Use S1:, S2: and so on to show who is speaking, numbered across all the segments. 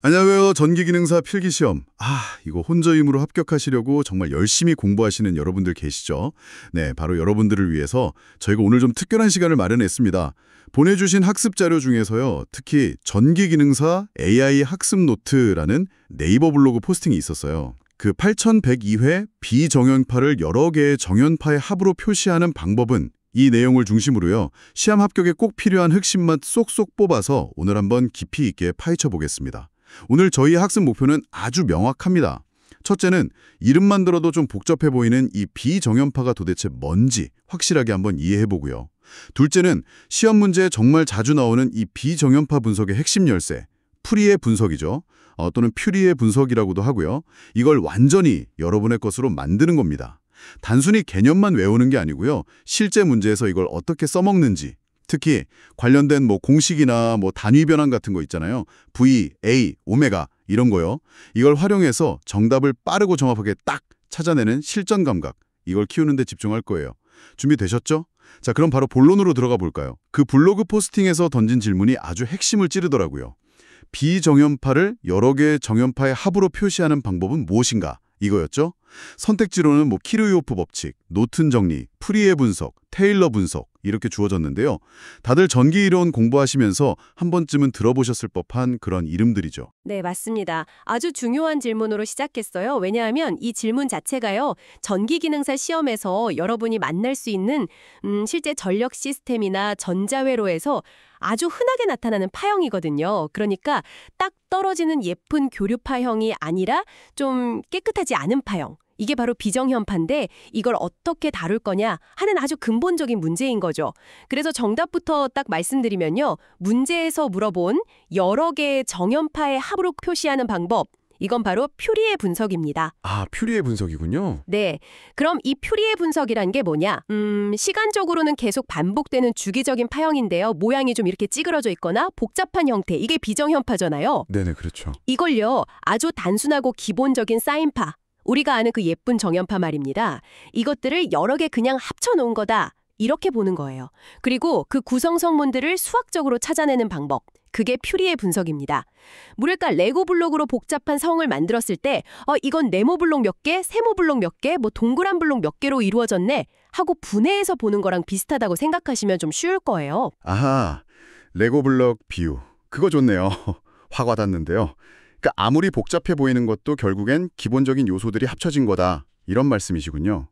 S1: 안녕하세요. 전기기능사 필기시험. 이거 혼저임으로 합격하시려고 정말 열심히 공부하시는 여러분들 계시죠? 네, 바로 여러분들을 위해서 저희가 오늘 좀 특별한 시간을 마련했습니다. 보내주신 학습 자료 중에서요. 특히 전기기능사 AI 학습 노트라는 네이버 블로그 포스팅이 있었어요. 그 8102회 비정연파를 여러 개의 정연파의 합으로 표시하는 방법은 이 내용을 중심으로요. 시험 합격에 꼭 필요한 핵심만 쏙쏙 뽑아서 오늘 한번 깊이 있게 파헤쳐 보겠습니다. 오늘 저희 학습 목표는 아주 명확합니다. 첫째는 이름만 들어도 좀 복잡해 보이는 이 비정연파가 도대체 뭔지 확실하게 한번 이해해보고요. 둘째는 시험 문제에 정말 자주 나오는 이 비정연파 분석의 핵심 열쇠, 프리의 분석이죠. 또는 퓨리의 분석이라고도 하고요. 이걸 완전히 여러분의 것으로 만드는 겁니다. 단순히 개념만 외우는 게 아니고요. 실제 문제에서 이걸 어떻게 써먹는지, 특히 관련된 공식이나 단위 변환 같은 거 있잖아요. V, A, 오메가 이런 거요. 이걸 활용해서 정답을 빠르고 정확하게 딱 찾아내는 실전 감각, 이걸 키우는 데 집중할 거예요. 준비되셨죠? 자, 그럼 바로 본론으로 들어가 볼까요? 그 블로그 포스팅에서 던진 질문이 아주 핵심을 찌르더라고요. 비정연파를 여러 개의 정연파의 합으로 표시하는 방법은 무엇인가? 이거였죠? 선택지로는 키르요프 법칙, 노튼 정리, 프리의 분석, 테일러 분석 이렇게 주어졌는데요. 다들 전기 이론 공부하시면서 한 번쯤은 들어보셨을 법한 그런 이름들이죠.
S2: 네, 맞습니다. 아주 중요한 질문으로 시작했어요. 왜냐하면 이 질문 자체가요. 전기기능사 시험에서 여러분이 만날 수 있는 실제 전력 시스템이나 전자회로에서 아주 흔하게 나타나는 파형이거든요. 그러니까 딱 떨어지는 예쁜 교류 파형이 아니라 좀 깨끗하지 않은 파형. 이게 바로 비정연파인데 이걸 어떻게 다룰 거냐 하는 아주 근본적인 문제인 거죠. 그래서 정답부터 딱 말씀드리면요. 문제에서 물어본 여러 개의 정연파의 합으로 표시하는 방법. 이건 바로 퓨리의 분석입니다.
S1: 퓨리의 분석이군요.
S2: 네. 그럼 이 퓨리의 분석이란 게 뭐냐? 시간적으로는 계속 반복되는 주기적인 파형인데요. 모양이 좀 이렇게 찌그러져 있거나 복잡한 형태. 이게 비정연파잖아요.
S1: 네네, 그렇죠.
S2: 이걸요. 아주 단순하고 기본적인 사인파. 우리가 아는 그 예쁜 정연파 말입니다. 이것들을 여러 개 그냥 합쳐놓은 거다. 이렇게 보는 거예요. 그리고 그 구성 성분들을 수학적으로 찾아내는 방법. 그게 퓨리의 분석입니다. 뭐랄까 레고 블록으로 복잡한 성을 만들었을 때 이건 네모 블록 몇 개, 세모 블록 몇 개, 동그란 블록 몇 개로 이루어졌네 하고 분해해서 보는 거랑 비슷하다고 생각하시면 좀 쉬울 거예요.
S1: 레고 블록 비유. 그거 좋네요. 확 와닿는데요. 그러니까 아무리 복잡해 보이는 것도 결국엔 기본적인 요소들이 합쳐진 거다. 이런 말씀이시군요.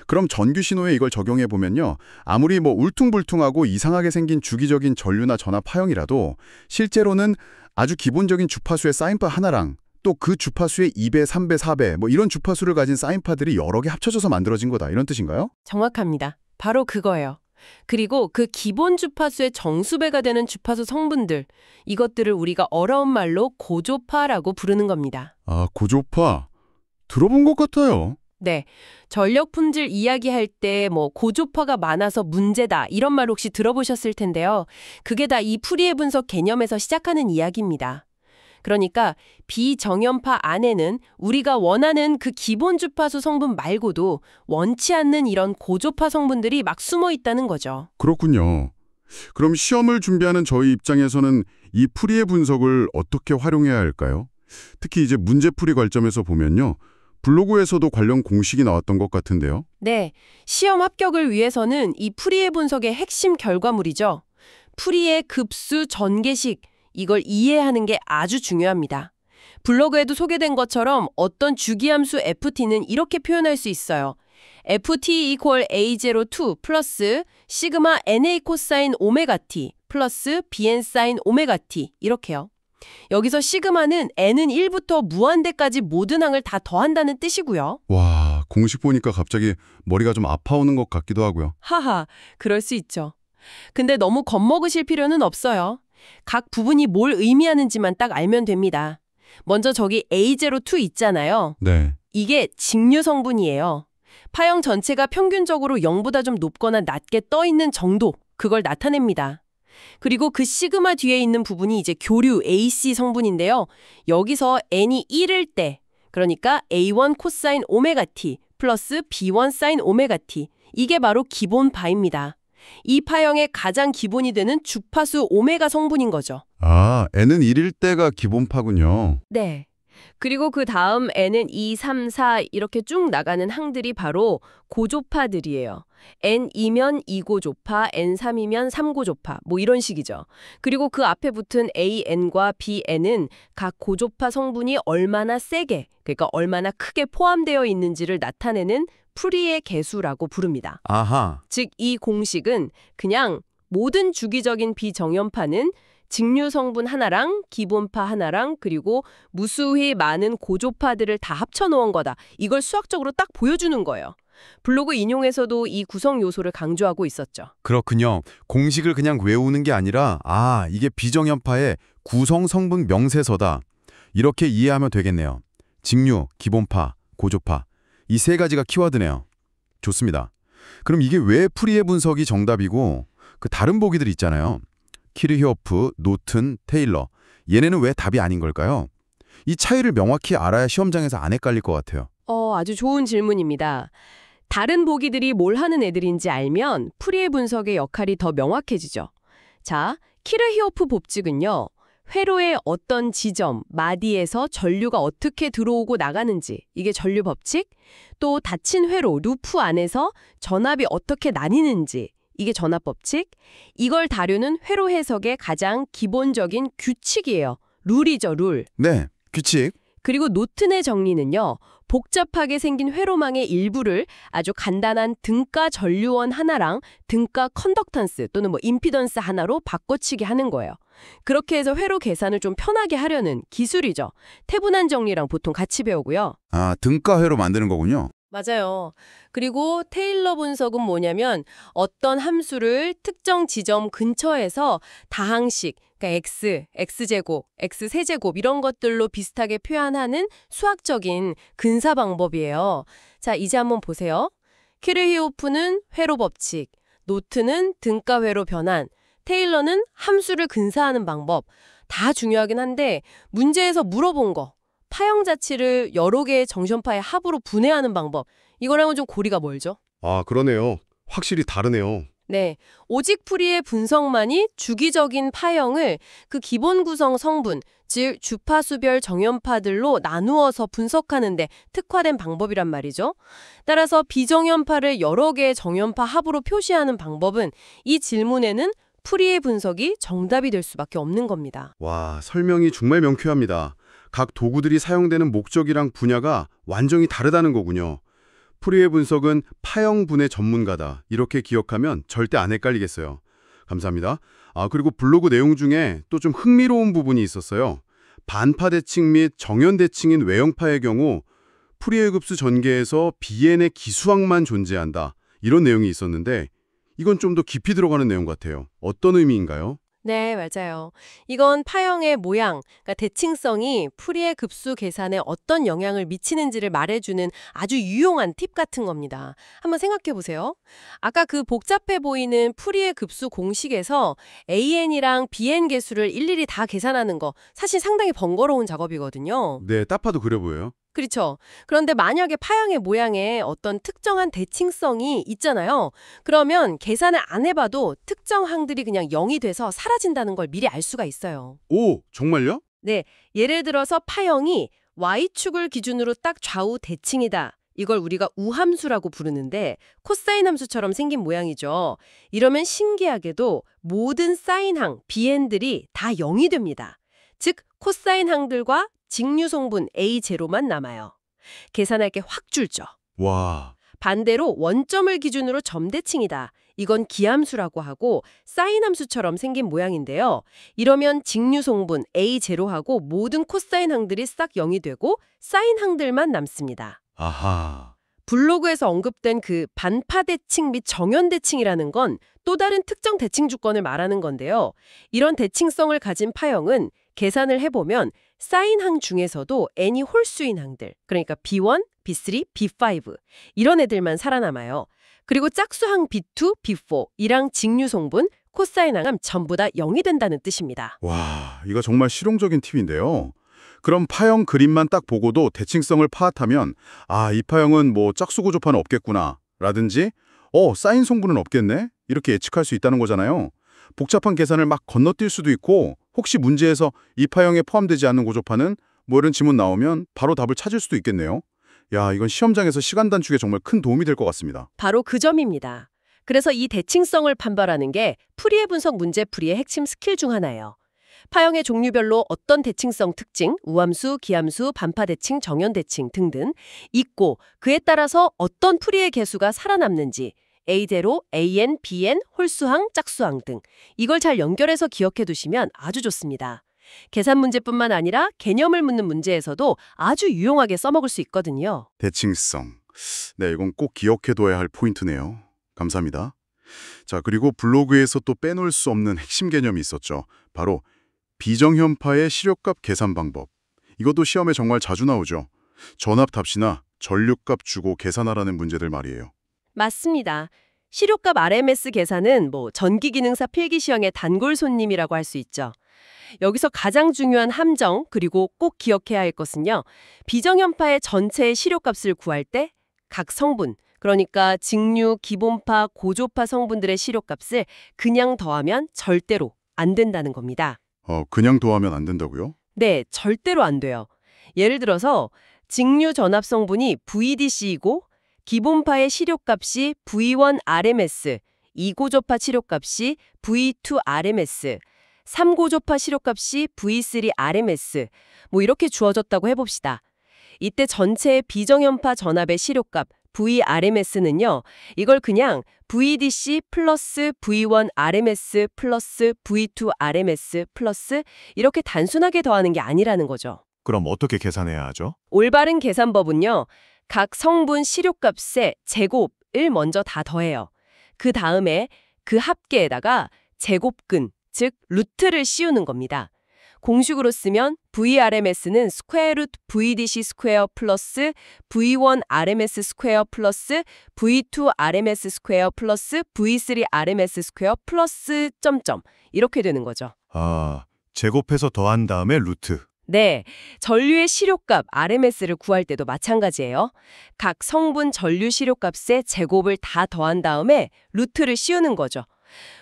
S1: 그럼 전기 신호에 이걸 적용해 보면요. 아무리 울퉁불퉁하고 이상하게 생긴 주기적인 전류나 전압 파형이라도 실제로는 아주 기본적인 주파수의 사인파 하나랑 또 그 주파수의 2배, 3배, 4배 이런 주파수를 가진 사인파들이 여러 개 합쳐져서 만들어진 거다. 이런 뜻인가요?
S2: 정확합니다. 바로 그거예요. 그리고 그 기본 주파수의 정수배가 되는 주파수 성분들, 이것들을 우리가 어려운 말로 고조파라고 부르는 겁니다.
S1: 고조파. 들어본 것 같아요.
S2: 네, 전력 품질 이야기할 때 고조파가 많아서 문제다 이런 말 혹시 들어보셨을 텐데요. 그게 다 이 퓨리의 분석 개념에서 시작하는 이야기입니다. 그러니까 비정연파 안에는 우리가 원하는 그 기본 주파수 성분 말고도 원치 않는 이런 고조파 성분들이 막 숨어 있다는 거죠.
S1: 그렇군요. 그럼 시험을 준비하는 저희 입장에서는 이 퓨리의 분석을 어떻게 활용해야 할까요? 특히 이제 문제풀이 관점에서 보면요. 블로그에서도 관련 공식이 나왔던 것 같은데요.
S2: 네, 시험 합격을 위해서는 이 퓨리의 분석의 핵심 결과물이죠. 퓨리의 급수 전개식, 이걸 이해하는 게 아주 중요합니다. 블로그에도 소개된 것처럼 어떤 주기함수 ft는 이렇게 표현할 수 있어요. ft equal a02 플러스 시그마 na 코사인 오메가 t 플러스 bn 사인 오메가 t 이렇게요. 여기서 시그마는 n은 1부터 무한대까지 모든 항을 다 더한다는 뜻이고요.
S1: 와, 공식 보니까 갑자기 머리가 좀 아파오는 것 같기도 하고요.
S2: 하하, 그럴 수 있죠. 근데 너무 겁먹으실 필요는 없어요. 각 부분이 뭘 의미하는지만 딱 알면 됩니다. 먼저 저기 A02 있잖아요.
S1: 네.
S2: 이게 직류 성분이에요. 파형 전체가 평균적으로 0보다 좀 높거나 낮게 떠 있는 정도, 그걸 나타냅니다. 그리고 그 시그마 뒤에 있는 부분이 이제 교류 AC 성분인데요. 여기서 n이 1일 때, 그러니까 A1 코사인 오메가 t 플러스 B1 사인 오메가 t, 이게 바로 기본 바입니다. 이 파형의 가장 기본이 되는 주파수 오메가 성분인 거죠.
S1: 아, N은 1일 때가 기본파군요.
S2: 네. 그리고 그 다음 N은 2, 3, 4 이렇게 쭉 나가는 항들이 바로 고조파들이에요. N2면 2고조파, N3이면 3고조파, 뭐 이런 식이죠. 그리고 그 앞에 붙은 AN과 BN은 각 고조파 성분이 얼마나 세게, 그러니까 얼마나 크게 포함되어 있는지를 나타내는 프리의 계수라고 부릅니다.
S1: 아하.
S2: 즉, 이 공식은 그냥 모든 주기적인 비정연파는 직류 성분 하나랑 기본파 하나랑 그리고 무수히 많은 고조파들을 다 합쳐놓은 거다. 이걸 수학적으로 딱 보여주는 거예요. 블로그 인용에서도 이 구성 요소를 강조하고 있었죠.
S3: 그렇군요. 공식을 그냥 외우는 게 아니라 이게 비정연파의 구성 성분 명세서다. 이렇게 이해하면 되겠네요. 직류, 기본파, 고조파. 이 세 가지가 키워드네요. 좋습니다. 그럼 이게 왜 프리의 분석이 정답이고 그 다른 보기들 있잖아요. 키르히오프, 노튼, 테일러. 얘네는 왜 답이 아닌 걸까요? 이 차이를 명확히 알아야 시험장에서 안 헷갈릴 것 같아요.
S2: 아주 좋은 질문입니다. 다른 보기들이 뭘 하는 애들인지 알면 프리의 분석의 역할이 더 명확해지죠. 자, 키르히오프 법칙은요. 회로의 어떤 지점, 마디에서 전류가 어떻게 들어오고 나가는지, 이게 전류 법칙. 또 닫힌 회로, 루프 안에서 전압이 어떻게 나뉘는지, 이게 전압 법칙. 이걸 다루는 회로 해석의 가장 기본적인 규칙이에요. 룰이죠, 룰.
S3: 네, 규칙.
S2: 그리고 노튼의 정리는요. 복잡하게 생긴 회로망의 일부를 아주 간단한 등가 전류원 하나랑 등가 컨덕턴스 또는 임피던스 하나로 바꿔치기 하는 거예요. 그렇게 해서 회로 계산을 좀 편하게 하려는 기술이죠. 태분한 정리랑 보통 같이 배우고요.
S3: 등가회로 만드는 거군요.
S2: 맞아요. 그리고 테일러 분석은 뭐냐면 어떤 함수를 특정 지점 근처에서 다항식, 그러니까 x, x제곱, x세제곱 이런 것들로 비슷하게 표현하는 수학적인 근사 방법이에요. 자, 이제 한번 보세요. 키르히오프는 회로 법칙, 노트는 등가회로 변환, 테일러는 함수를 근사하는 방법. 다 중요하긴 한데 문제에서 물어본 거. 파형 자치를 여러 개의 정션파의 합으로 분해하는 방법. 이거랑은 좀 고리가 멀죠?
S4: 그러네요. 확실히 다르네요.
S2: 네, 오직 프리의 분석만이 주기적인 파형을 그 기본 구성 성분, 즉 주파수별 정연파들로 나누어서 분석하는데 특화된 방법이란 말이죠. 따라서 비정연파를 여러 개의 정연파 합으로 표시하는 방법은 이 질문에는 프리의 분석이 정답이 될 수밖에 없는 겁니다.
S4: 와, 설명이 정말 명쾌합니다. 각 도구들이 사용되는 목적이랑 분야가 완전히 다르다는 거군요. 프리의 분석은 파형분의 전문가다. 이렇게 기억하면 절대 안 헷갈리겠어요. 감사합니다. 그리고 블로그 내용 중에 또 좀 흥미로운 부분이 있었어요. 반파 대칭 및 정연 대칭인 외형파의 경우 프리의 급수 전개에서 BN의 기수항만 존재한다. 이런 내용이 있었는데 이건 좀 더 깊이 들어가는 내용 같아요. 어떤 의미인가요?
S2: 네, 맞아요. 이건 파형의 모양, 그러니까 대칭성이 프리의 급수 계산에 어떤 영향을 미치는지를 말해주는 아주 유용한 팁 같은 겁니다. 한번 생각해 보세요. 아까 그 복잡해 보이는 프리의 급수 공식에서 AN이랑 BN 개수를 일일이 다 계산하는 거 사실 상당히 번거로운 작업이거든요.
S4: 네, 딱 봐도 그래 보여요.
S2: 그렇죠. 그런데 만약에 파형의 모양에 어떤 특정한 대칭성이 있잖아요. 그러면 계산을 안 해봐도 특정 항들이 그냥 0이 돼서 사라진다는 걸 미리 알 수가 있어요.
S4: 오, 정말요?
S2: 네, 예를 들어서 파형이 Y축을 기준으로 딱 좌우 대칭이다. 이걸 우리가 우함수라고 부르는데 코사인 함수처럼 생긴 모양이죠. 이러면 신기하게도 모든 사인항, BN들이 다 0이 됩니다. 즉 코사인 항들과 직류 성분 A0만 남아요. 계산할 게 확 줄죠.
S4: 와,
S2: 반대로 원점을 기준으로 점대칭이다. 이건 기함수라고 하고 사인 함수처럼 생긴 모양인데요. 이러면 직류 성분 A0하고 모든 코사인 항들이 싹 0이 되고 사인 항들만 남습니다.
S4: 아하.
S2: 블로그에서 언급된 그 반파 대칭 및 정연 대칭이라는 건 또 다른 특정 대칭 주권을 말하는 건데요. 이런 대칭성을 가진 파형은 계산을 해보면 사인항 중에서도 n이 홀수인 항들, 그러니까 B1, B3, B5 이런 애들만 살아남아요. 그리고 짝수항 B2, B4 이랑 직류 성분, 코사인항은 전부 다 0이 된다는 뜻입니다.
S1: 와, 이거 정말 실용적인 팁인데요. 그럼 파형 그림만 딱 보고도 대칭성을 파악하면 이 파형은 짝수 고조파는 없겠구나 라든지 사인 성분은 없겠네? 이렇게 예측할 수 있다는 거잖아요. 복잡한 계산을 막 건너뛸 수도 있고 혹시 문제에서 이 파형에 포함되지 않는 고조파는 뭐 이런 지문 나오면 바로 답을 찾을 수도 있겠네요. 야, 이건 시험장에서 시간 단축에 정말 큰 도움이 될 것 같습니다.
S2: 바로 그 점입니다. 그래서 이 대칭성을 판별하는 게 풀이의 분석 문제풀이의 핵심 스킬 중 하나예요. 파형의 종류별로 어떤 대칭성 특징, 우함수, 기함수, 반파대칭, 정연대칭 등등 있고 그에 따라서 어떤 풀이의 개수가 살아남는지 A대로 AN, BN, 홀수항, 짝수항 등 이걸 잘 연결해서 기억해 두시면 아주 좋습니다. 계산 문제뿐만 아니라 개념을 묻는 문제에서도 아주 유용하게 써먹을 수 있거든요.
S1: 대칭성. 네, 이건 꼭 기억해둬야 할 포인트네요. 감사합니다. 자, 그리고 블로그에서 또 빼놓을 수 없는 핵심 개념이 있었죠. 바로 비정현파의 시력값 계산 방법. 이것도 시험에 정말 자주 나오죠. 전압값이나 전류값 주고 계산하라는 문제들 말이에요.
S2: 맞습니다. 시료값 RMS 계산은 전기기능사 필기시험의 단골 손님이라고 할 수 있죠. 여기서 가장 중요한 함정 그리고 꼭 기억해야 할 것은요. 비정현파의 전체의 시료값을 구할 때 각 성분, 그러니까 직류, 기본파, 고조파 성분들의 시료값을 그냥 더하면 절대로 안 된다는 겁니다.
S1: 그냥 더하면 안 된다고요?
S2: 네, 절대로 안 돼요. 예를 들어서 직류 전압 성분이 VDC이고 기본파의 시료값이 V1 RMS, 2고조파 시료값이 V2 RMS, 3고조파 시료값이 V3 RMS 이렇게 주어졌다고 해봅시다. 이때 전체의 비정현파 전압의 시료값 VRMS는요. 이걸 그냥 VDC 플러스 V1 RMS 플러스 V2 RMS 플러스 이렇게 단순하게 더하는 게 아니라는 거죠.
S5: 그럼 어떻게 계산해야 하죠?
S2: 올바른 계산법은요. 각 성분 시료값의 제곱을 먼저 다 더해요. 그 다음에 그 합계에다가 제곱근, 즉 루트를 씌우는 겁니다. 공식으로 쓰면 VRMS는 스퀘어 루트 VDC 스퀘어 플러스 V1 RMS 스퀘어 플러스 V2 RMS 스퀘어 플러스 V3 RMS 스퀘어 플러스 점점 이렇게 되는 거죠.
S5: 아, 제곱해서 더한 다음에 루트.
S2: 네, 전류의 시료값 RMS를 구할 때도 마찬가지예요. 각 성분 전류 시료값의 제곱을 다 더한 다음에 루트를 씌우는 거죠.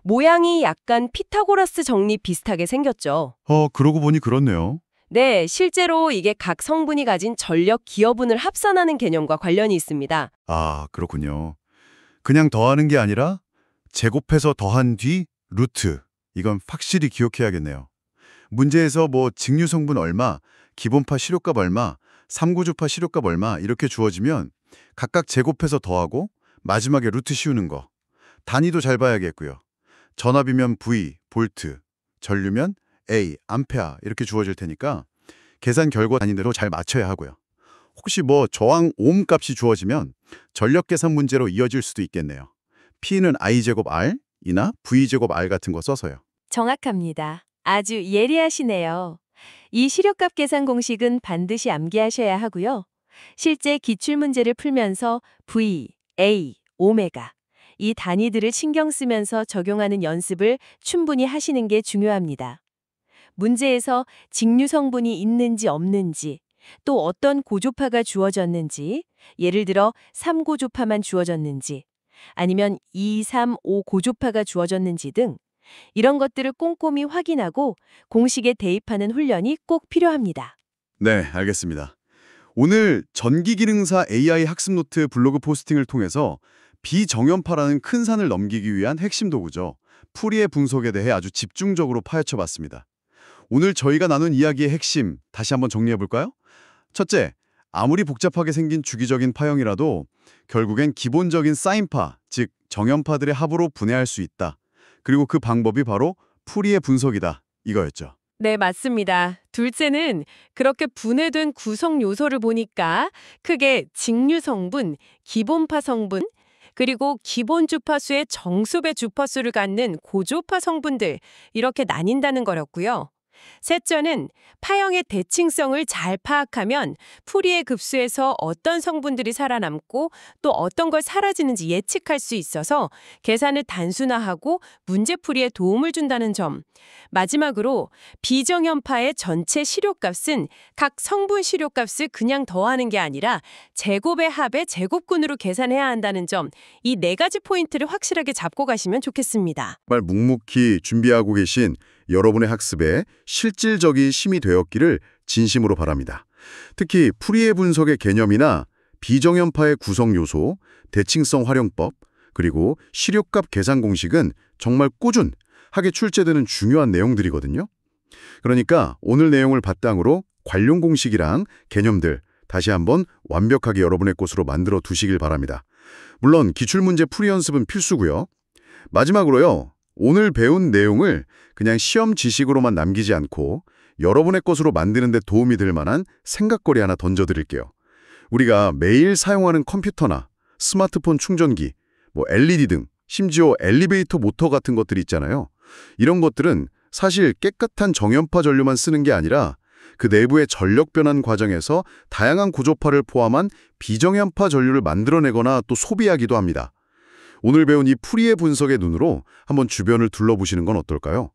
S2: 모양이 약간 피타고라스 정리 비슷하게 생겼죠.
S1: 그러고 보니 그렇네요.
S2: 네, 실제로 이게 각 성분이 가진 전력 기여분을 합산하는 개념과 관련이 있습니다.
S1: 아, 그렇군요. 그냥 더하는 게 아니라 제곱해서 더한 뒤 루트. 이건 확실히 기억해야겠네요. 문제에서 직류 성분 얼마, 기본파 시료값 얼마, 3고주파 시료값 얼마 이렇게 주어지면 각각 제곱해서 더하고 마지막에 루트 씌우는 거. 단위도 잘 봐야겠고요. 전압이면 V, 볼트, 전류면 A, 암페아 이렇게 주어질 테니까 계산 결과 단위대로 잘 맞춰야 하고요. 혹시 저항 오hm 값이 주어지면 전력 계산 문제로 이어질 수도 있겠네요. P는 I제곱 R, 이나 V제곱 R 같은 거 써서요.
S2: 정확합니다. 아주 예리하시네요. 이 시료값 계산 공식은 반드시 암기하셔야 하고요. 실제 기출문제를 풀면서 V, A, 오메가 이 단위들을 신경 쓰면서 적용하는 연습을 충분히 하시는 게 중요합니다. 문제에서 직류 성분이 있는지 없는지, 또 어떤 고조파가 주어졌는지, 예를 들어 3고조파만 주어졌는지, 아니면 2, 3, 5 고조파가 주어졌는지 등 이런 것들을 꼼꼼히 확인하고 공식에 대입하는 훈련이 꼭 필요합니다.
S1: 네, 알겠습니다. 오늘 전기기능사 AI 학습 노트 블로그 포스팅을 통해서 비정연파라는 큰 산을 넘기기 위한 핵심 도구죠. 풀이의 분석에 대해 아주 집중적으로 파헤쳐봤습니다. 오늘 저희가 나눈 이야기의 핵심 다시 한번 정리해볼까요? 첫째, 아무리 복잡하게 생긴 주기적인 파형이라도 결국엔 기본적인 사인파, 즉 정연파들의 합으로 분해할 수 있다. 그리고 그 방법이 바로 풀이의 분석이다. 이거였죠.
S2: 네, 맞습니다. 둘째는 그렇게 분해된 구성 요소를 보니까 크게 직류 성분, 기본파 성분, 그리고 기본 주파수의 정수배 주파수를 갖는 고조파 성분들 이렇게 나뉜다는 거였고요. 셋째는 파형의 대칭성을 잘 파악하면 풀이의 급수에서 어떤 성분들이 살아남고 또 어떤 걸 사라지는지 예측할 수 있어서 계산을 단순화하고 문제풀이에 도움을 준다는 점. 마지막으로 비정연파의 전체 시료값은 각 성분 시료값을 그냥 더하는 게 아니라 제곱의 합의 제곱근으로 계산해야 한다는 점. 이 네 가지 포인트를 확실하게 잡고 가시면 좋겠습니다.
S1: 정말 묵묵히 준비하고 계신 여러분의 학습에 실질적인 힘이 되었기를 진심으로 바랍니다. 특히 풀이의 분석의 개념이나 비정연파의 구성 요소, 대칭성 활용법, 그리고 시료값 계산 공식은 정말 꾸준하게 출제되는 중요한 내용들이거든요. 그러니까 오늘 내용을 바탕으로 관용 공식이랑 개념들 다시 한번 완벽하게 여러분의 것으로 만들어 두시길 바랍니다. 물론 기출문제 풀이 연습은 필수고요. 마지막으로요. 오늘 배운 내용을 그냥 시험 지식으로만 남기지 않고 여러분의 것으로 만드는 데 도움이 될 만한 생각거리 하나 던져드릴게요. 우리가 매일 사용하는 컴퓨터나 스마트폰 충전기, LED 등 심지어 엘리베이터 모터 같은 것들이 있잖아요. 이런 것들은 사실 깨끗한 정연파 전류만 쓰는 게 아니라 그 내부의 전력 변환 과정에서 다양한 고조파를 포함한 비정연파 전류를 만들어내거나 또 소비하기도 합니다. 오늘 배운 이 풀이의 분석의 눈으로 한번 주변을 둘러보시는 건 어떨까요?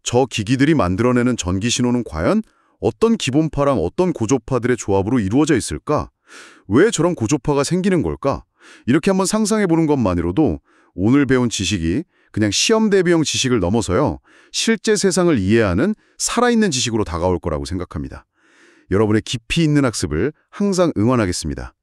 S1: 저 기기들이 만들어내는 전기 신호는 과연 어떤 기본파랑 어떤 고조파들의 조합으로 이루어져 있을까? 왜 저런 고조파가 생기는 걸까? 이렇게 한번 상상해 보는 것만으로도 오늘 배운 지식이 그냥 시험 대비형 지식을 넘어서요. 실제 세상을 이해하는 살아있는 지식으로 다가올 거라고 생각합니다. 여러분의 깊이 있는 학습을 항상 응원하겠습니다.